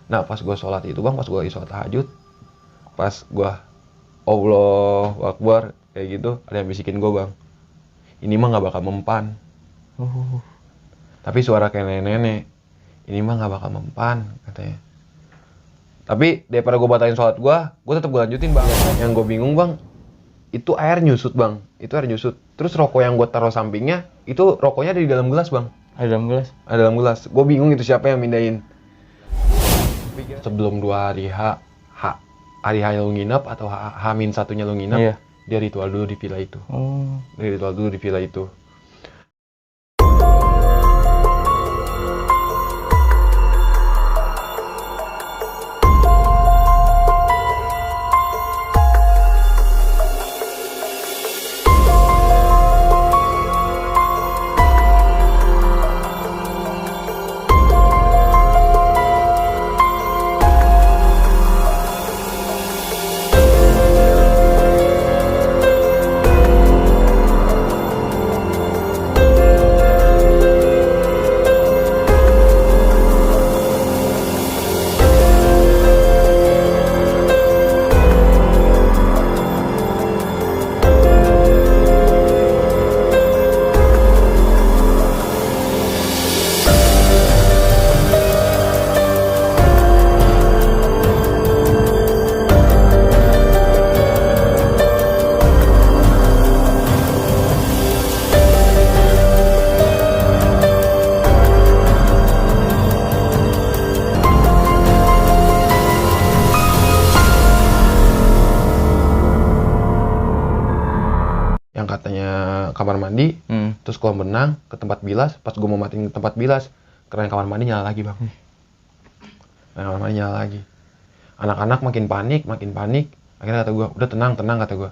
Nah pas gue sholat itu bang, pas gue sholat tahajud, pas gue Allahu Akbar kayak gitu, ada yang bisikin gue bang, ini mah nggak bakal mempan. Tapi suara kayak nenek-nenek, ini mah nggak bakal mempan katanya. Tapi daripada gue batalin sholat gue tetap gue lanjutin bang. Yang gue bingung bang, itu air nyusut bang, itu air nyusut. Terus rokok yang gue taruh sampingnya, itu rokoknya ada di dalam gelas bang. Ada dalam gelas? Ada dalam gelas. Gue bingung itu siapa yang mindahin. Sebelum 2 hari hari H lu nginep atau H-1-nya lu nginep, Iya. dia ritual dulu di villa itu. Oh. Dia ritual dulu di villa itu. Yang katanya kamar mandi, terus kolam renang, ke tempat bilas. Pas gue mau matiin ke tempat bilas, karena kamar mandi nyala lagi bang. Kamar mandi nyala lagi. Anak-anak makin panik. Akhirnya kata gue, udah tenang kata gue.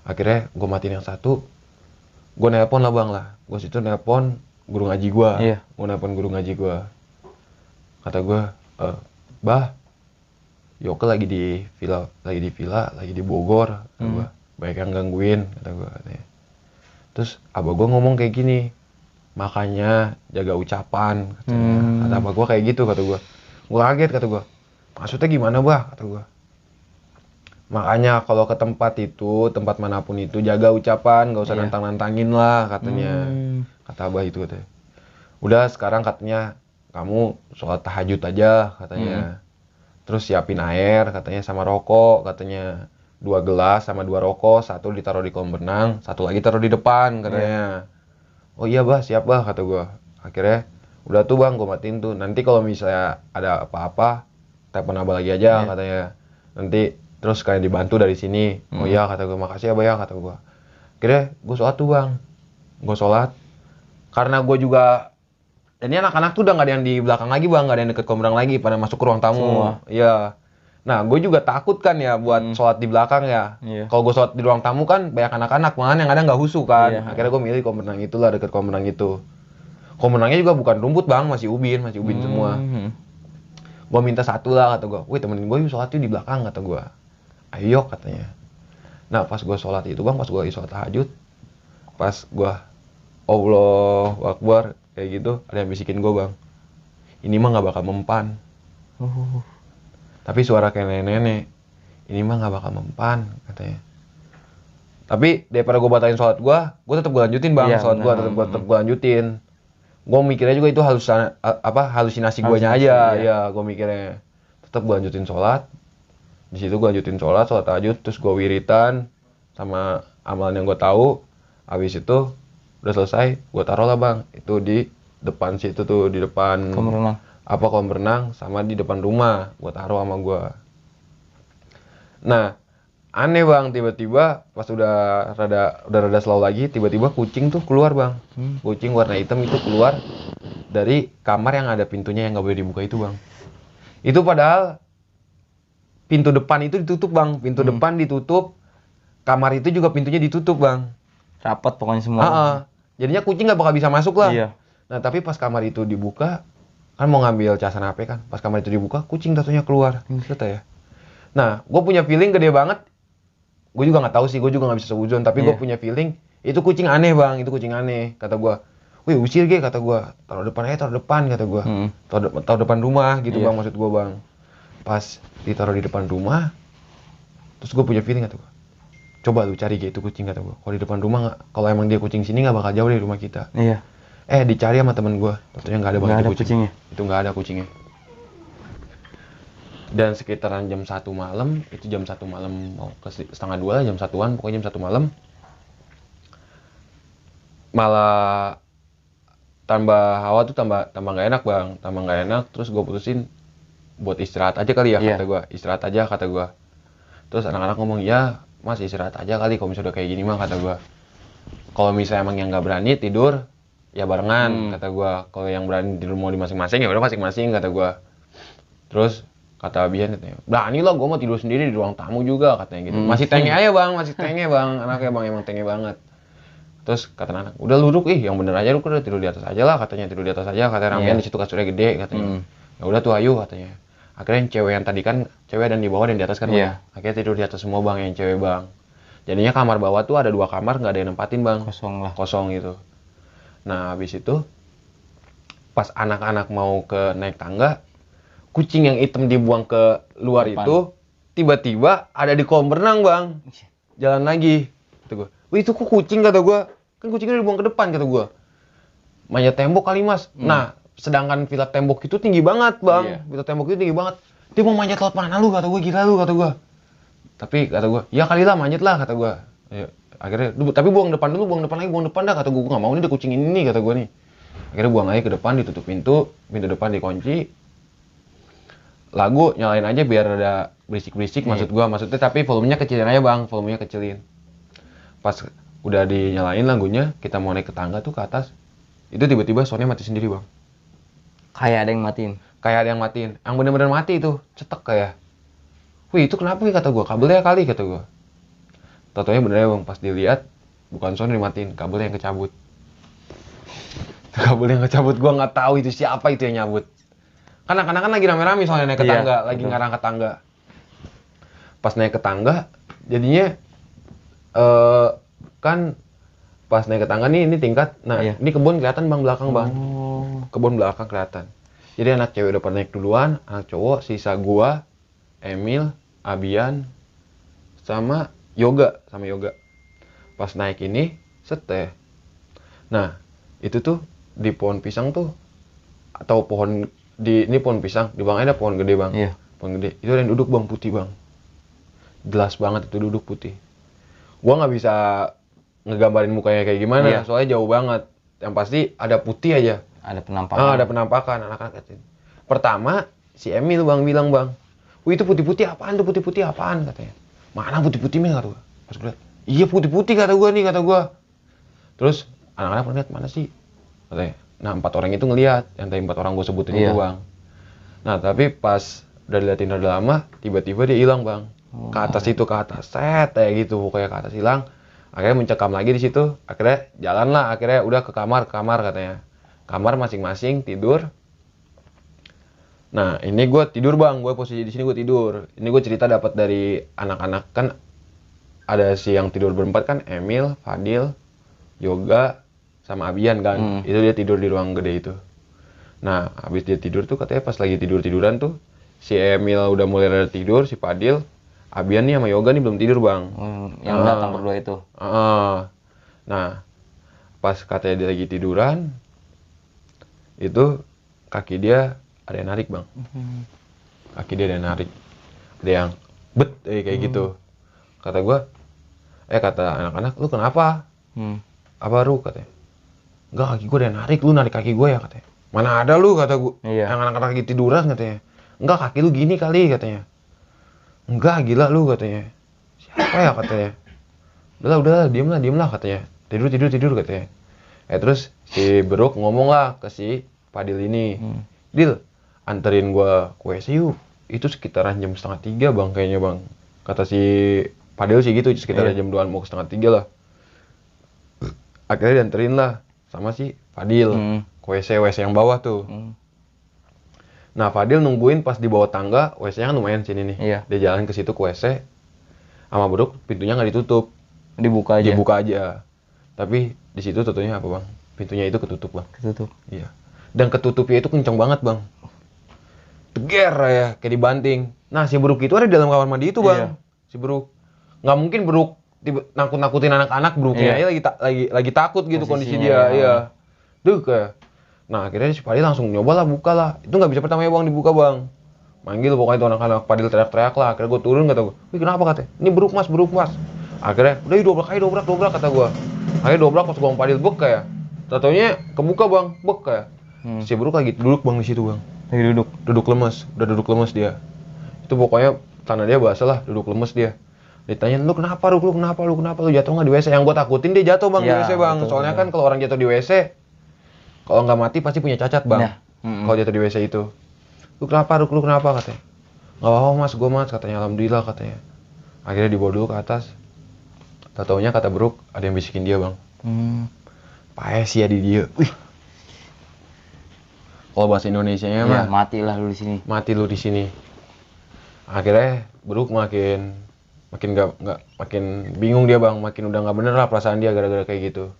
Akhirnya gue matiin yang satu, gue nelpon lah bang lah. Gue situ nelpon guru ngaji gue. Iya. Gue nelpon guru ngaji gue. Kata gue, bah, Yoke lagi di villa, lagi di Bogor. Kata gue, banyak yang gangguin, kata gue. Terus abah gue ngomong kayak gini, makanya jaga ucapan, katanya. Kata abah gue kayak gitu, kata gue. Gue kaget, kata gue. Maksudnya gimana bah, kata gue. Makanya kalau ke tempat manapun itu, jaga ucapan, gak usah nantang-nantangin lah, katanya. Kata abah itu, katanya. Udah sekarang katanya, kamu sholat tahajud aja, katanya. Terus siapin air, katanya, sama rokok, katanya. 2 gelas sama 2 rokok, 1 ditaruh di kolam renang, 1 lagi taruh di depan, katanya. Oh iya bah, siap bah, kata gue. Akhirnya, udah tuh bang, gue matiin tuh. Nanti kalau misalnya ada apa-apa, telepon abah lagi aja, katanya. Nanti, terus kalian dibantu dari sini. Oh iya, kata gue, makasih ya bah ya, kata gue. Akhirnya, gue sholat tuh bang. Gue sholat. Karena gue juga, ini anak-anak tuh udah gak ada yang di belakang lagi bang, gak ada yang deket kolam renang lagi, pada masuk ke ruang tamu. Iya. Nah, gue juga takut kan ya buat sholat di belakang ya. Kalau gue sholat di ruang tamu kan banyak anak-anak, malahan yang ada nggak husu kan. Akhirnya gue milih kolam renang itulah, deket kolam renang itu. Kolam renangnya juga bukan rumput bang, masih ubin semua. Gue minta 1 lah, kata gue. Wih temenin gue yuk sholat yuk di belakang, kata gue. Ayo, katanya. Nah pas gue sholat itu bang, pas gue sholat tahajud, pas gue Allahu Akbar kayak gitu, ada yang bisikin gue bang, ini mah nggak bakal mempan. Tapi suara kayak nenek-nenek, ini mah nggak bakal mempan, katanya. Tapi daripada gue batalin sholat gue tetap gue lanjutin bang, sholat gue tetap gue lanjutin. Gue mikirnya juga itu halusinasi guanya aja, ya gue mikirnya. Tetap gue lanjutin sholat. Di situ gue lanjutin sholat tahajud, terus gue wiritan sama amalan yang gue tahu. Habis itu udah selesai, gue taruh lah bang, itu di depan situ tuh, di depan kolam renang sama di depan rumah, gue taruh sama gue. Nah aneh bang, tiba-tiba pas udah rada slow lagi, tiba-tiba kucing tuh keluar bang. Kucing warna hitam itu keluar dari kamar yang ada pintunya yang nggak boleh dibuka itu bang. Itu padahal pintu depan itu ditutup bang, pintu depan ditutup, kamar itu juga pintunya ditutup bang. Rapat pokoknya semua. Jadinya kucing nggak bakal bisa masuk lah. Iya. Nah tapi pas kamar itu dibuka, kan mau ngambil casan HP kan, pas kamar itu dibuka, kucing satunya keluar. Ya. Nah, gue punya feeling gede banget. Gue juga nggak tahu sih, gue juga nggak bisa seuzon, tapi gue punya feeling itu kucing aneh bang, itu kucing aneh. Kata gue, wih usir kata gue, taruh depan, kata gue, taruh depan rumah gitu bang, maksud gue bang. pas ditaruh di depan rumah, terus gue punya feeling kata gue, coba lu cari gitu kucing kata gue. Kalau di depan rumah nggak, kalau emang dia kucing sini nggak bakal jauh dari rumah kita. Iya. Dicari sama temen gue, ternyata nggak ada Nggak banget ada kucing. kucingnya? Itu nggak ada kucingnya. Dan sekitaran jam 1 malam, itu jam 1 malam mau ke setengah 2 lah, jam 1-an, pokoknya jam 1 malam. Malah tambah hawa tuh tambah nggak enak bang, tambah nggak enak. Terus gue putusin buat istirahat aja kali ya, Iya. kata gue, istirahat aja kata gue. Terus anak-anak ngomong, ya mas istirahat aja kali kalau misalnya udah kayak gini mah, kata gue. Kalau misalnya emang yang nggak berani tidur ya barengan, kata gue. Kalau yang berani tidur mau di masing-masing ya udah masing-masing, kata gue. Terus kata Abian katanya, berani lah gue mau tidur sendiri di ruang tamu juga, katanya gitu. Masih tenge aja bang, masih tenge bang, anaknya bang emang tenge banget. Terus kata anak, udah lu duduk, yang bener aja lu udah tidur di atas aja lah, katanya, tidur di atas aja, katanya ramean di situ kasurnya gede, katanya. Ya udah tuh ayo, katanya. Akhirnya yang cewek yang tadi kan, cewek dan di bawah dan di atas kan, Iya. bang. Akhirnya tidur di atas semua bang, yang cewek bang. Jadinya kamar bawah tuh ada 2 kamar, nggak ada yang nempatin bang, Kosong lah. kosong gitu. Nah habis itu pas anak-anak mau ke naik tangga, kucing yang hitam dibuang ke luar Depan. itu tiba-tiba ada di kolam renang bang, jalan lagi. Kata gue, wih itu kok kucing, kata gue, kan kucingnya dibuang ke depan, kata gue. Manjat tembok kali mas. Nah sedangkan villa tembok itu tinggi banget bang, Iya. villa tembok itu tinggi banget. Dia mau manjat laut mana lu, kata gue, gila lu, kata gue. Tapi kata gue, ya kali lah manjat lah, kata gue. Ya, akhirnya, tapi buang depan dulu, buang depan lagi, buang depan dah, kata gue nggak mau nih ada kucing ini nih, kata gue nih. Akhirnya buang lagi ke depan, ditutup pintu depan dikunci. Lagu nyalain aja biar ada berisik-berisik, maksudnya tapi volumenya kecilin aja bang, volumenya kecilin. Pas udah dinyalain lagunya, kita mau naik ke tangga tuh ke atas, itu tiba-tiba soundnya mati sendiri bang. Kayak ada yang matiin. Kayak ada yang matiin, yang bener-bener mati itu, cetek kayak. Wih itu kenapa nih, kata gue, kabelnya kali, kata gue. Tau-taunya bener bang, pas dilihat bukan sound dimatiin, kabelnya yang kecabut. Kabel yang kecabut, gue nggak tahu itu siapa itu yang nyabut. Kan anak-anak kan lagi rame-rame soalnya naik ke Iya, tangga, lagi betul. ngarang ke tangga. Pas naik ke tangga, jadinya kan pas naik ke tangga nih, ini tingkat. Nah, Iya. ini kebun kelihatan bang, belakang bang. Oh. Kebun belakang kelihatan. Jadi anak cewek udah pada naik duluan, anak cowok sisa gua, Emil, Abian, sama Yoga. Pas naik ini, set. Nah, itu tuh di pohon pisang tuh, atau pohon ini pohon pisang, di bawahnya ada pohon gede bang. Iya. Pohon gede. Itu ada yang duduk bang, putih bang. Jelas banget itu duduk putih. Gua nggak bisa ngegambarin mukanya kayak gimana, Iya. soalnya jauh banget. Yang pasti ada putih aja. Ada penampakan. Ada penampakan anak-anak kecil. Pertama si Emil bang bilang bang, wih itu putih-putih apaan tuh, putih-putih apaan, katanya. Mana putih-putih Mil, kata gua. Pas gue liat, iya putih-putih, kata gua nih, kata gua. Terus anak-anak pernah lihat, mana sih, katanya. Nah 4 orang itu ngelihat, yang tadi 4 orang gue sebutin Iya. itu bang. Nah tapi pas udah diliatin udah lama, tiba-tiba dia hilang bang. Ke atas itu, ke atas, set kayak gitu, pokoknya ke atas hilang. Akhirnya mencekam lagi di situ, akhirnya jalan lah, akhirnya udah ke kamar katanya. Kamar masing-masing tidur. Nah ini gue tidur bang, gue posisi di sini gue tidur. Ini gue cerita dapat dari anak-anak, kan ada si yang tidur berempat kan, Emil, Fadil, Yoga, sama Abian kan. Itu dia tidur di ruang gede itu. Nah habis dia tidur tuh katanya pas lagi tiduran tuh, si Emil udah mulai rada tidur, si Fadil, Abian nih sama Yoga nih belum tidur bang. Yang datang berdua itu. Nah pas katanya dia lagi tiduran, itu kaki dia ada yang narik bang. Kaki dia ada yang narik, ada yang bet kayak gitu. Kata gua, kata anak-anak, lu kenapa? Apa Ru, katanya. Enggak, kaki gua ada yang narik, lu narik kaki gua ya, katanya. Mana ada lu, kata gua. Iya. Yang anak-anak lagi tiduran, katanya. Enggak, kaki lu gini kali, katanya. Enggak, gila lu, katanya. Siapa ya, katanya. Udah, diem lah, katanya. Tidur, katanya. Terus si Beruk ngomong lah ke si Fadil ini. Dil, anterin gua ke WC yuk. Itu sekitaran jam 2:30 bang, kayaknya bang. Kata si Fadil sih gitu, sekitaran jam 2 mau ke 2:30 lah. Akhirnya dianterin lah sama si Fadil ke WC yang bawah tuh. Nah Fadil nungguin pas di bawah tangga, WC-nya kan lumayan sini nih. Iya. Dia jalan ke situ ke WC, sama Beruk pintunya nggak ditutup. Dibuka aja. Tapi di situ tentunya apa bang? Pintunya itu ketutup bang. Ketutup. Iya. Dan ketutupnya itu kenceng banget bang. teger ya kayak dibanting. Nah si Bruk itu ada di dalam kamar mandi itu bang. Si Bruk nggak mungkin Bruk nakut-nakutin anak-anak, Bruknya aja lagi takut gitu kondisi dia. Iya. Duh kayak. Nah akhirnya si Padil langsung nyoba lah buka lah. Itu nggak bisa pertamanya bang dibuka bang. Manggil pokoknya itu anak-anak, Padil teriak-teriak lah. Akhirnya gue turun kata gue, wih kenapa katanya? Ini Bruk mas. Akhirnya udah dobrak aja dobrak kata gue. Akhirnya dobrak pas gue sama Padil bek kayak. Tatonya kebuka bang, bek kayak. Si Bruk lagi duduk bang di situ bang. Lagi duduk. Duduk lemes, udah duduk lemes dia. Itu pokoknya tanah dia basah lah, duduk lemes dia. Ditanya, lu kenapa lu jatuh nggak di WC? Yang gue takutin dia jatuh bang di WC bang. Betul, soalnya kan kalau orang jatuh di WC, kalau nggak mati pasti punya cacat bang. Kalau jatuh di WC itu. Lu kenapa katanya? Nggak apa-apa mas, gue mas katanya. Alhamdulillah katanya. Akhirnya dibawa dulu ke atas. Taunya kata Bruk ada yang bisikin dia bang. Paes ya di dia. Wih. Kalau bahasa Indonesianya mah matilah lu di sini. Mati lu di sini. Akhirnya Bruk makin bingung dia bang, makin udah nggak bener lah perasaan dia gara-gara kayak gitu.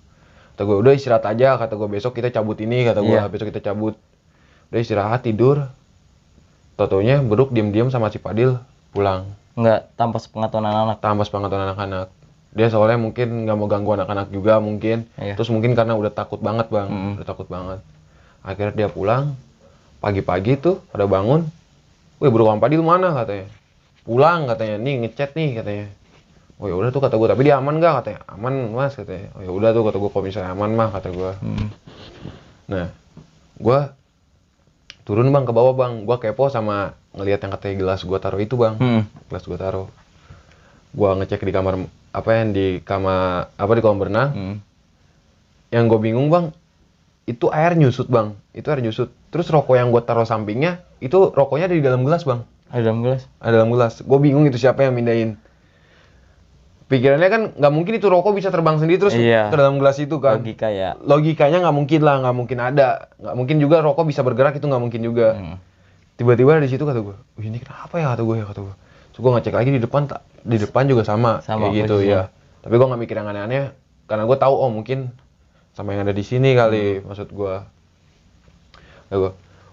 Kata gue udah istirahat aja, kata gue besok kita cabut ini, kata gue besok kita cabut. Udah istirahat tidur. Taunya Bruk diam-diam sama si Padil pulang. Nggak tanpa sepengetahuan anak-anak. Tanpa sepengetahuan anak-anak. Dia soalnya mungkin nggak mau ganggu anak-anak juga mungkin. Terus mungkin karena udah takut banget bang, udah takut banget. Akhirnya dia pulang. Pagi-pagi tuh pada bangun. Wih Bruk sama Padil mana katanya? Pulang katanya, nih ngechat nih katanya. Oh ya udah tuh kata gue, tapi dia aman gak katanya? Aman mas katanya. Oh ya udah tuh kata gue, kalau misalnya aman mah kata gue. Nah, gue turun bang ke bawah bang. Gue kepo sama ngelihat yang katanya gelas gue taruh itu bang. Gelas gue taruh. Gue ngecek di kamar di kolam berenang. Yang gue bingung bang, itu air nyusut bang. Itu air nyusut. Terus rokok yang gue taruh sampingnya, itu rokoknya ada di dalam gelas bang. Ada dalam gelas? Ada dalam gelas. Gue bingung itu siapa yang mindahin. Pikirannya kan nggak mungkin itu rokok bisa terbang sendiri terus ke dalam gelas itu kan. Logikanya nggak mungkin lah, nggak mungkin ada. Nggak mungkin juga rokok bisa bergerak, itu nggak mungkin juga. Tiba-tiba di situ kata gue, ini kenapa ya kata gue. Terus gue ngecek lagi di depan juga sama kayak gitu ya. Tapi gue nggak mikir yang aneh-aneh karena gue tahu mungkin sama yang ada di sini kali maksud gue.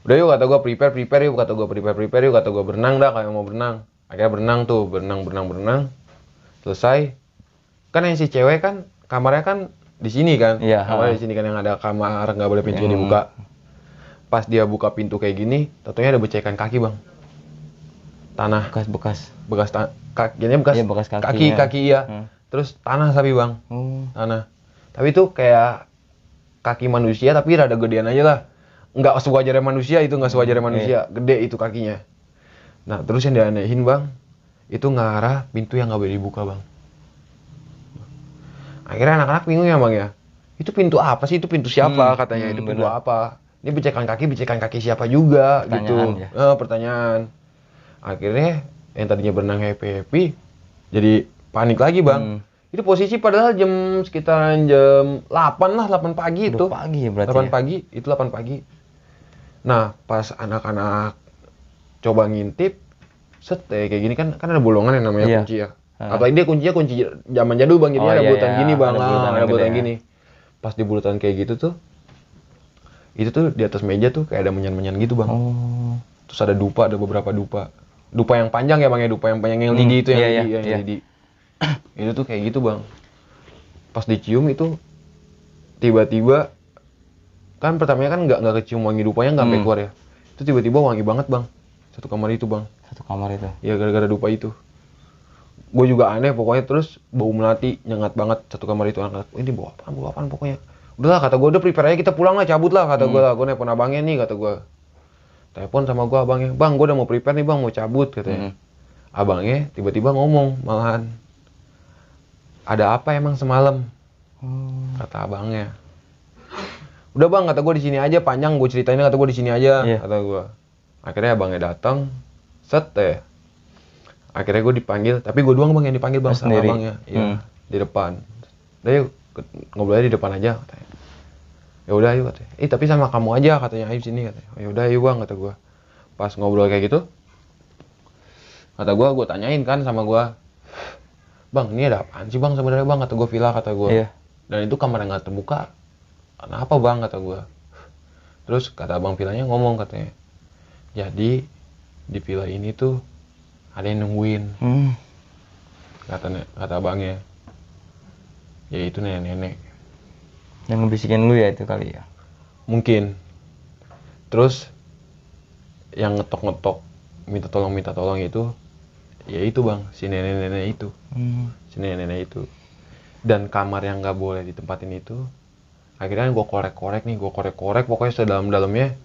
Udah yuk kata gue prepare yuk kata gue berenang dah kayak mau berenang. Akhirnya berenang. Selesai. Kan yang si cewek kan kamarnya kan di sini kan. Kamarnya di sini kan yang ada kamar nggak boleh pintunya dibuka. Pas dia buka pintu kayak gini, tentunya ada becekan kaki bang. Tanah. Bekas kaki ya. Terus tanah tapi bang. Tanah. Tapi itu kayak kaki manusia tapi rada gedean aja lah. Nggak sewajarnya manusia itu, gede itu kakinya. Nah terus yang dianehin bang, itu ngarah pintu yang nggak boleh dibuka bang. Akhirnya anak-anak bingung ya bang ya, itu pintu apa sih, itu pintu siapa katanya, itu pintu apa, ini becekan kaki siapa juga gitu. Pertanyaan. Akhirnya yang tadinya berenang happy jadi panik lagi bang. Itu posisi padahal sekitaran jam 8 lah, 8 pagi itu. 8 pagi. Nah, pas anak-anak coba ngintip, kayak gini kan ada bolongan yang namanya kunci ya. Apalagi dia kuncinya kunci zaman jadul bang, jadinya ada bulatan gini bang, ada bulatan gini. Pas di bulatan kayak gitu tuh, itu tuh di atas meja tuh kayak ada menyan-menyan gitu bang. Terus ada beberapa dupa. Dupa yang panjang ya bang ya, dupa yang panjang yang lidi itu yang lidi. Itu tuh kayak gitu bang. Pas dicium itu tiba-tiba kan pertamanya kan nggak kecium wangi dupanya nggak sampai keluar ya. Itu tiba-tiba wangi banget bang. Satu kamar itu bang. Ya gara-gara dupa itu. Gue juga aneh pokoknya, terus bau melati nyengat banget satu kamar itu. Anak-anak ini bau apaan pokoknya. Udahlah kata gue, udah prepare aja kita pulang lah, cabut lah kata gue lah. Gue nelpon abangnya nih kata gue. Telepon sama gue abangnya, bang gue udah mau prepare nih bang, mau cabut katanya. Abangnya tiba-tiba ngomong malahan, ada apa emang semalam? Kata abangnya. Udah bang kata gue di sini aja, panjang gue ceritainnya, kata gue di sini aja kata gue. Akhirnya abangnya datang, akhirnya gue dipanggil, tapi gue doang bang yang dipanggil bang sama abangnya. Iya, di depan. Udah yuk ngobrolnya di depan aja katanya. Ya udah yuk katanya. Tapi sama kamu aja katanya, ayo sini katanya. Ya udah yuk bang kata gue. Pas ngobrol kayak gitu, kata gue tanyain kan sama gue, bang ini ada apaan sih bang sebenarnya bang, kata gue, villa kata gue. Dan itu kamar yang nggak terbuka. Kenapa bang kata gue. Terus kata abang villanya ngomong katanya, jadi di villa ini tuh ada yang nungguin. Kata abangnya. Ya itu nenek-nenek. Yang ngebisikin lu ya itu kali ya. Mungkin. Terus yang ngetok-ngetok minta tolong itu ya itu bang, si nenek-nenek itu. Si nenek-nenek itu. Dan kamar yang nggak boleh ditempatin itu, akhirnya gue korek-korek pokoknya sedalam-dalamnya.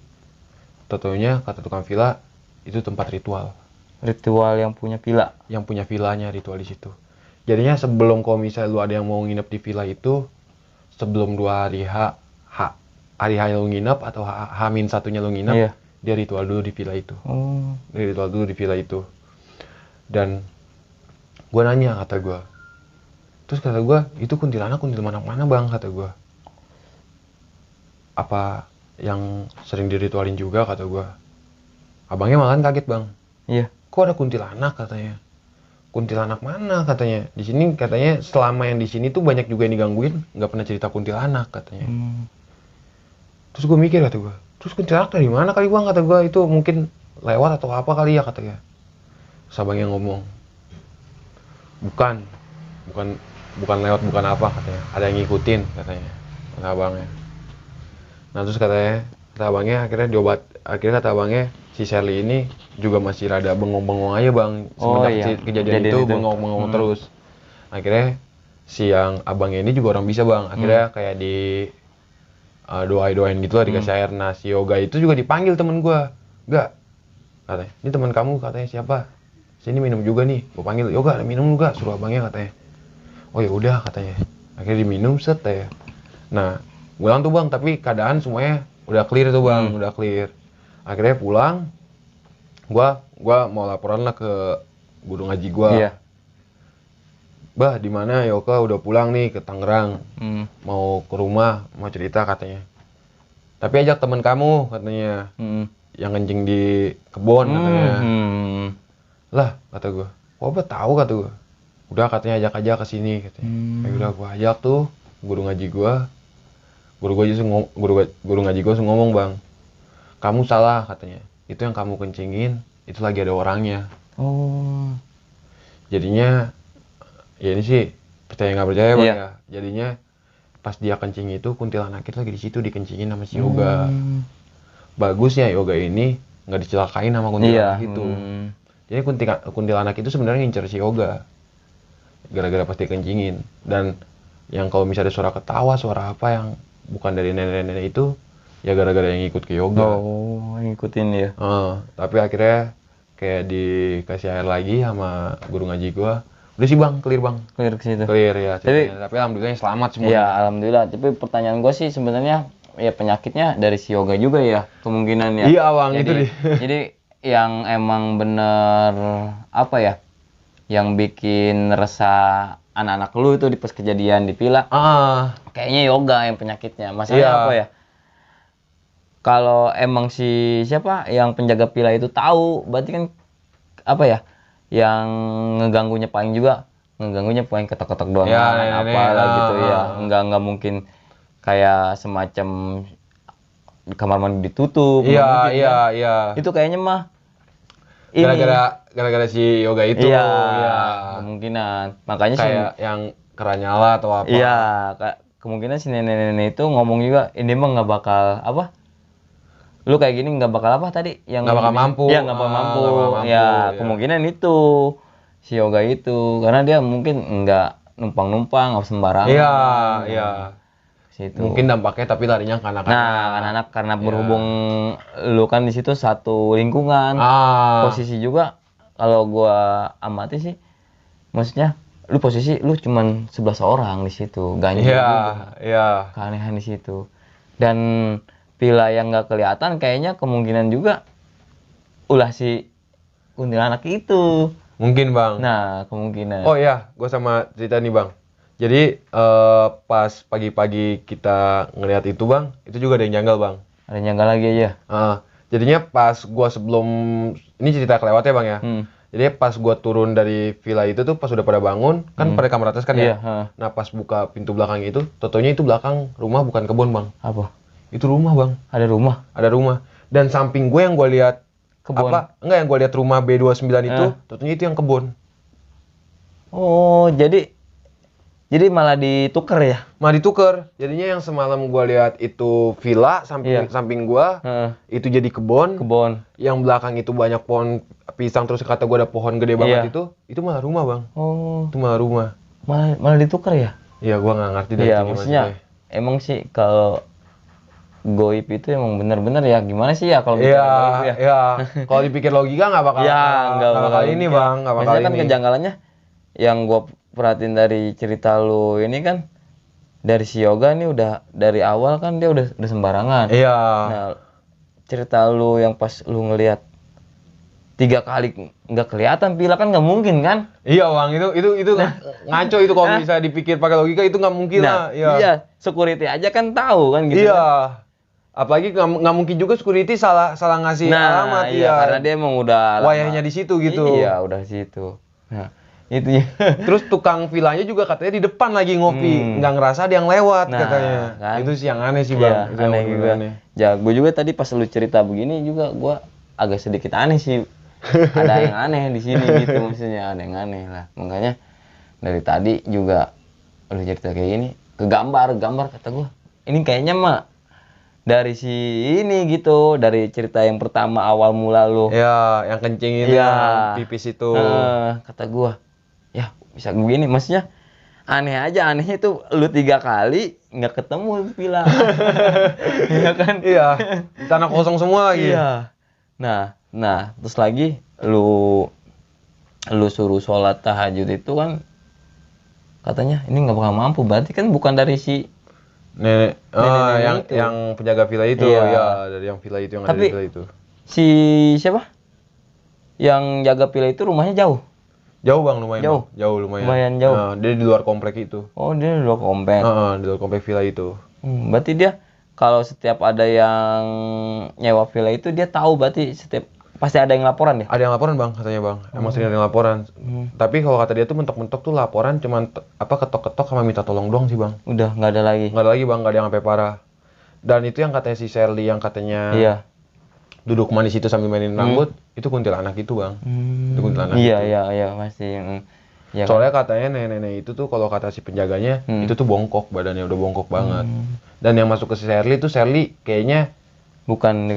Tentunya kata tukang villa itu tempat ritual. Ritual yang punya villa. Yang punya villanya ritual di situ. Jadinya sebelum kalau misalnya lu ada yang mau nginep di villa itu, sebelum 2 hari hari H lu nginep atau H-1-nya lu nginep, Iya. dia ritual dulu di villa itu. Dia ritual dulu di villa itu. Dan gue nanya, kata gue. Terus kata gue, itu kuntilanak mana bang, kata gue. Apa yang sering diritualin juga, kata gue. Abangnya malahan kaget bang. Iya. Kok ada kuntilanak, katanya. Kuntilanak mana, katanya. Di sini katanya selama yang di sini tuh banyak juga yang digangguin, nggak pernah cerita kuntilanak, katanya. Terus gue mikir, kata gue, terus kuntilanak dari mana kali bang, kata gue. Itu mungkin lewat atau apa kali ya, katanya. Terus abangnya ngomong, bukan lewat, bukan apa, katanya. Ada yang ngikutin, katanya. Kata abangnya. Nah terus kata abangnya akhirnya kata abangnya, si Sherly ini juga masih rada bengong-bengong aja bang. Semenjak kejadian itu bengong-bengong terus. Akhirnya si yang abangnya ini juga orang bisa bang. Akhirnya kayak di doain gitu lah, dikasih air. Nah si Yoga itu juga dipanggil temen gue. Enggak, katanya, ini teman kamu, katanya. Siapa? Sini minum juga nih. Gue panggil, Yoga minum juga, suruh abangnya, katanya. Oh ya udah, katanya. Akhirnya diminum set ya. Nah pulang tuh bang, tapi keadaan semuanya udah clear tuh bang, udah clear. Akhirnya pulang, gua mau laporan lah ke guru ngaji gua. Iya. Bah, di mana Yoga udah pulang nih ke Tangerang. Mau ke rumah, mau cerita, katanya. Tapi ajak teman kamu, katanya. Yang kencing di kebun, katanya. Lah, kata gua. Kok Abah tahu, kata gua. Udah, katanya ajak aja ke sini, katanya. Ya udah, gua ajak tuh guru ngaji gua. Guru ngaji gua ngomong, bang. Kamu salah, katanya. Itu yang kamu kencingin, itu lagi ada orangnya. Jadinya, ya ini sih percaya nggak percaya bang ya. Jadinya pas dia kencing itu kuntilanak itu lagi di situ dikencingin sama si Yoga. Bagusnya Yoga ini nggak dicelakain sama kuntilanak itu. Jadi kuntilanak itu sebenarnya ngincer si Yoga. Gara-gara pasti kencingin. Dan yang kalau misalnya suara ketawa, suara apa yang bukan dari nenek-nenek itu, ya gara-gara yang ikut ke Yoga. Ngikutin ya. Tapi akhirnya kayak dikasih air lagi sama guru ngaji gua. Udah sih bang, clear bang. Clear ke situ. Clear ya. Tapi alhamdulillah selamat semua. Iya, alhamdulillah. Tapi pertanyaan gue sih sebenarnya ya penyakitnya dari si Yoga juga ya, kemungkinan ya. Iya bang, itu deh. Jadi yang emang bener apa ya, yang bikin resah anak-anak lu itu di pas kejadian di villa. Kayaknya Yoga yang penyakitnya. Masalahnya apa ya? Kalau emang si siapa yang penjaga villa itu tahu, berarti kan apa ya? Yang ngeganggunya paling ketok-ketok doang, apalah gitu ya. Enggak mungkin kayak semacam di kamar mandi ditutup. Iya. Itu kayaknya mah gara-gara si Yoga itu. Iya. Kemungkinan. Makanya kayak yang keran nyala atau apa. Iya, kemungkinan si nenek-nenek itu ngomong juga, ini mah nggak bakal apa? Lu kayak gini nggak bakal apa tadi? Yang nggak bakal mampu. Iya, nggak bakal mampu. Ya, kemungkinan itu si Yoga itu, karena dia mungkin nggak numpang-numpang, nggak sembarangan. Iya. Situ. Mungkin dampaknya tapi larinya ke anak-anak. Nah, anak-anak karena berhubung lu kan di situ satu lingkungan. Posisi juga kalau gua amati sih, maksudnya lu cuman 11 orang di situ, ganjil juga. Iya. Keanehan di situ. Dan villa yang nggak kelihatan kayaknya kemungkinan juga ulah si kuntilanak itu. Mungkin bang. Nah, kemungkinan. Oh iya, gue sama cerita nih bang. Jadi pas pagi-pagi kita ngeliat itu bang, itu juga ada yang janggal bang. Ada yang janggal lagi aja. Jadinya pas gue sebelum ini cerita kelewat ya bang ya. Jadi pas gue turun dari villa itu tuh pas udah pada bangun, kan pada kamar atas kan ya. Nah pas buka pintu belakang itu, totonya itu belakang rumah bukan kebun bang. Apa? Itu rumah bang. Ada rumah. Ada rumah. Dan samping gue yang gue lihat Kebun. Enggak, yang gue lihat rumah B29 itu, tentunya itu yang kebun. Oh, jadi malah ditukar ya? Malah ditukar. Jadinya yang semalam gue lihat itu villa samping gue, itu jadi kebun. Yang belakang itu banyak pohon pisang, terus kata gue ada pohon gede banget itu malah rumah, Bang. Oh. Itu malah rumah. Malah ditukar ya? Iya, gue nggak ngerti dari sini maksudnya emang sih kalau goib itu emang benar-benar ya gimana sih ya kalau bicara goib ya? Iya. Kalau dipikir logika nggak bakal ini, Bang. Nggak bakal maksudnya ini. Kan kejanggalannya yang gue perhatiin dari cerita lu ini kan, dari si Yoga ini udah dari awal kan dia udah sembarangan. Iya. Nah, cerita lu yang pas lu ngelihat 3 kali nggak kelihatan pila kan nggak mungkin kan? Iya, Bang, itu ngaco itu kalau bisa dipikir pakai logika itu nggak mungkin lah. Iya, security aja kan tahu kan gitu. Iya. Kan? Apalagi nggak mungkin juga security salah ngasih alamat. Iya, karena dia emang udah wayahnya di situ gitu. Iya, udah di situ. Nah, itu ya. Terus tukang villanya juga katanya di depan lagi ngopi, nggak ngerasa ada yang lewat katanya. Kan? Itu sih yang aneh sih, Bang. Iya, aneh juga. Ya, gue juga tadi pas lu cerita begini juga gue agak sedikit aneh sih. Ada yang aneh di sini gitu, maksudnya ada yang aneh lah. Makanya dari tadi juga lu cerita kayak gini, gambar kata gue. Ini kayaknya mah dari si ini gitu, dari cerita yang pertama awal mula lu. Ya, yang kencing itu, yang pipis itu. Kata gue, ya bisa begini, maksudnya aneh aja. Anehnya itu lu 3 kali nggak ketemu pila. Iya kan? Iya, tanah kosong semua lagi. Iya. Nah, terus lagi lu suruh sholat tahajud itu kan katanya ini nggak bakal mampu, berarti kan bukan dari si nenek yang penjaga villa itu. Ya, dari yang villa itu, yang ada di villa itu. Si siapa yang jaga villa itu rumahnya jauh, Bang, lumayan. Jauh lumayan. Lumayan jauh. Nah, dia di luar komplek itu. Oh, dia di luar komplek. Di luar komplek villa itu. Berarti dia kalau setiap ada yang nyewa villa itu dia tahu, berarti setiap pasti ada yang laporan ya? Ada yang laporan, Bang, katanya, Bang. Emang sering ada yang laporan. Tapi kalau kata dia tuh mentok-mentok tuh laporan cuman ketok-ketok sama minta tolong doang sih, Bang. Udah nggak ada lagi. Nggak ada lagi, Bang, nggak ada yang sampai parah. Dan itu yang katanya si Sherly yang katanya duduk manis itu sambil mainin rambut, itu kuntilanak itu, Bang. Itu kuntilanak. Iya, pasti. Ya, soalnya katanya nenek-nenek itu tuh kalau kata si penjaganya itu tuh bongkok, badannya udah bongkok banget. Dan yang masuk ke si Sherly tuh kayaknya bukan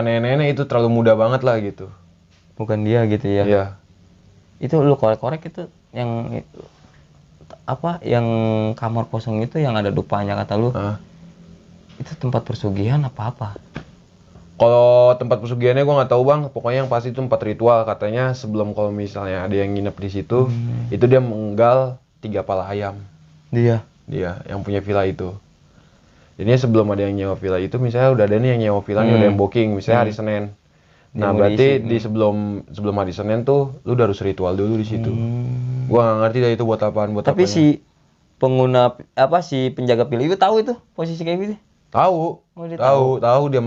nenek-nenek, itu terlalu muda banget lah gitu. Bukan dia gitu ya. Iya. Itu lu korek-korek itu yang yang kamar kosong itu yang ada dupanya kata lu. Itu tempat persugihan apa? Kalau tempat pesugihannya gue nggak tahu, Bang. Pokoknya yang pasti itu tempat ritual katanya. Sebelum kalau misalnya ada yang nginep di situ, itu dia menggal 3 pala ayam. Dia yang punya villa itu. Jadinya sebelum ada yang nyewa villa itu, misalnya udah ada nih yang nyewa villa, udah yang booking, misalnya hari Senin. Nah, berarti di sebelum hari Senin tuh, lu udah harus ritual dulu di situ. Gua nggak ngerti dah itu buat apaan, Tapi si pengguna si penjaga villa itu tahu itu posisi kayak gitu? Tahu. Tahu dia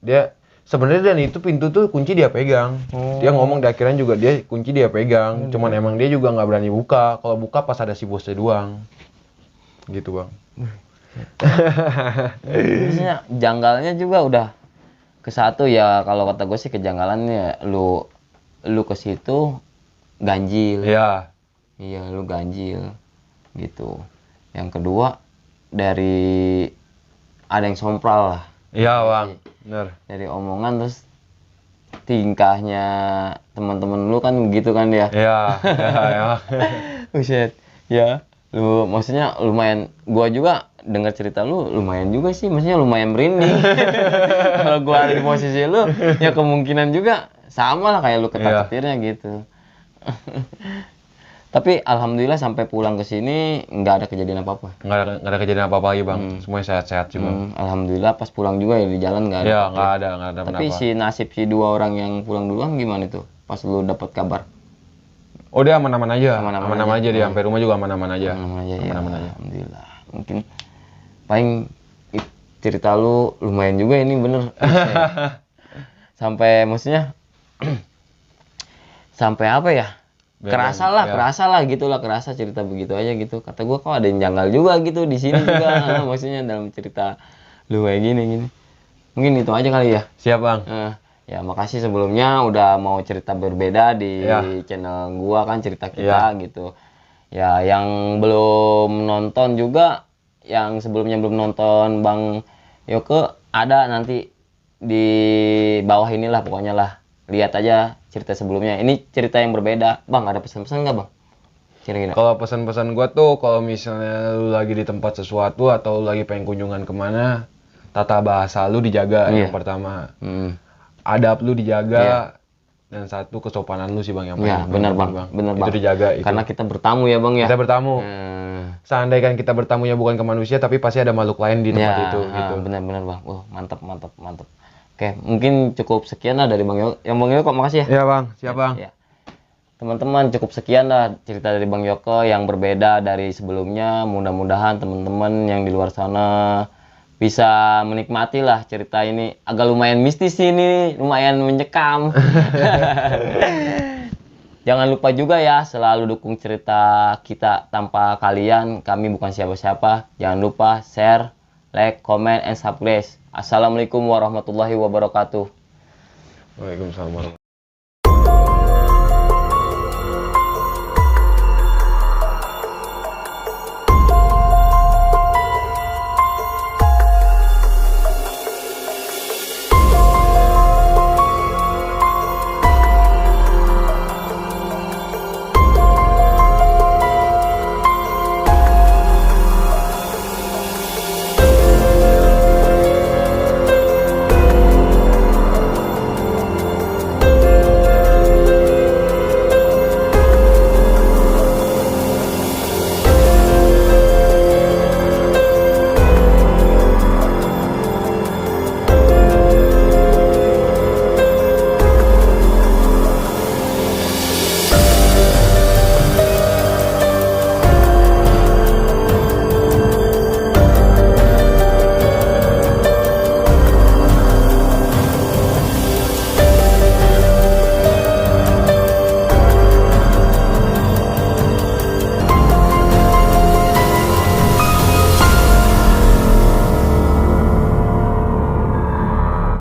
dia sebenarnya, dan itu pintu tuh kunci dia pegang. Dia ngomong di akhiran juga dia kunci dia pegang. Cuman emang dia juga nggak berani buka. Kalau buka pas ada si bosnya doang. Gitu, Bang. Maksudnya janggalnya juga udah ke satu ya, kalau kata gue sih kejanggalannya lu ke situ ganjil. Iya, lu ganjil gitu. Yang kedua dari ada yang sompral lah. Iya, Bang. Bener. Dari omongan terus tingkahnya teman-teman lu kan begitu kan dia. Iya. Buset. Ya, lu maksudnya lumayan, gua juga dengar cerita lu lumayan juga sih, maksudnya lumayan merinding. Kalau gua ada di posisi lu, ya kemungkinan juga sama lah kayak lu ketar-ketirnya gitu. Tapi alhamdulillah sampai pulang ke sini nggak ada kejadian apa-apa. Nggak ada kejadian apa-apa lagi, Bang. Semuanya sehat-sehat sih, Bang. Alhamdulillah pas pulang juga ya di jalan nggak ada. Iya, nggak ada. Tapi si nasib si 2 orang yang pulang duluan gimana tuh? Pas lu dapat kabar? Oh, dia aman-aman aja. Aman-aman aja dia, sampai rumah juga aman-aman aja. Aman-aman aja. Alhamdulillah. Mungkin paling cerita lu lumayan juga ini bener. Sampai maksudnya sampai apa ya? Kerasa cerita begitu aja gitu. Kata gua kok ada yang janggal juga gitu di sini juga. Maksudnya dalam cerita lu kayak gini. Mungkin itu aja kali ya. Siap, Bang. Ya makasih sebelumnya udah mau cerita berbeda di Ya. channel gua kan, cerita kita gitu. Ya yang belum nonton juga, yang sebelumnya belum nonton Bang Yoko, ada nanti di bawah inilah pokoknya lah. Lihat aja cerita sebelumnya. Ini cerita yang berbeda. Bang, ada pesan-pesan nggak Bang? Kira-kira. Kalau pesan-pesan gua tuh, kalau misalnya lu lagi di tempat sesuatu atau lu lagi pengen kunjungan kemana, tata bahasa lu dijaga yang pertama. Adab lu dijaga. Dan satu, kesopanan lu sih Bang yang paling Ya, benar Bang. Benar itu Bang. dijaga itu. Karena kita bertamu ya Bang ya. Kita bertamu. Seandainya kita bertamunya bukan ke manusia, tapi pasti ada makhluk lain di tempat itu gitu. Benar-benar Bang. Mantap, mantap, mantap. Oke, mungkin cukup sekian lah dari Bang Yoko. Yang Bang Yoko, makasih ya. Iya Bang, siap Bang. Ya. Teman-teman, cukup sekian lah cerita dari Bang Yoko yang berbeda dari sebelumnya. Mudah-mudahan teman-teman yang di luar sana bisa menikmati lah cerita ini. Agak lumayan mistis sih ini, lumayan mencekam. Jangan lupa juga ya, selalu dukung cerita kita. Tanpa kalian, kami bukan siapa-siapa. Jangan lupa share, like, comment, and subscribe. Assalamualaikum warahmatullahi wabarakatuh. Waalaikumsalam.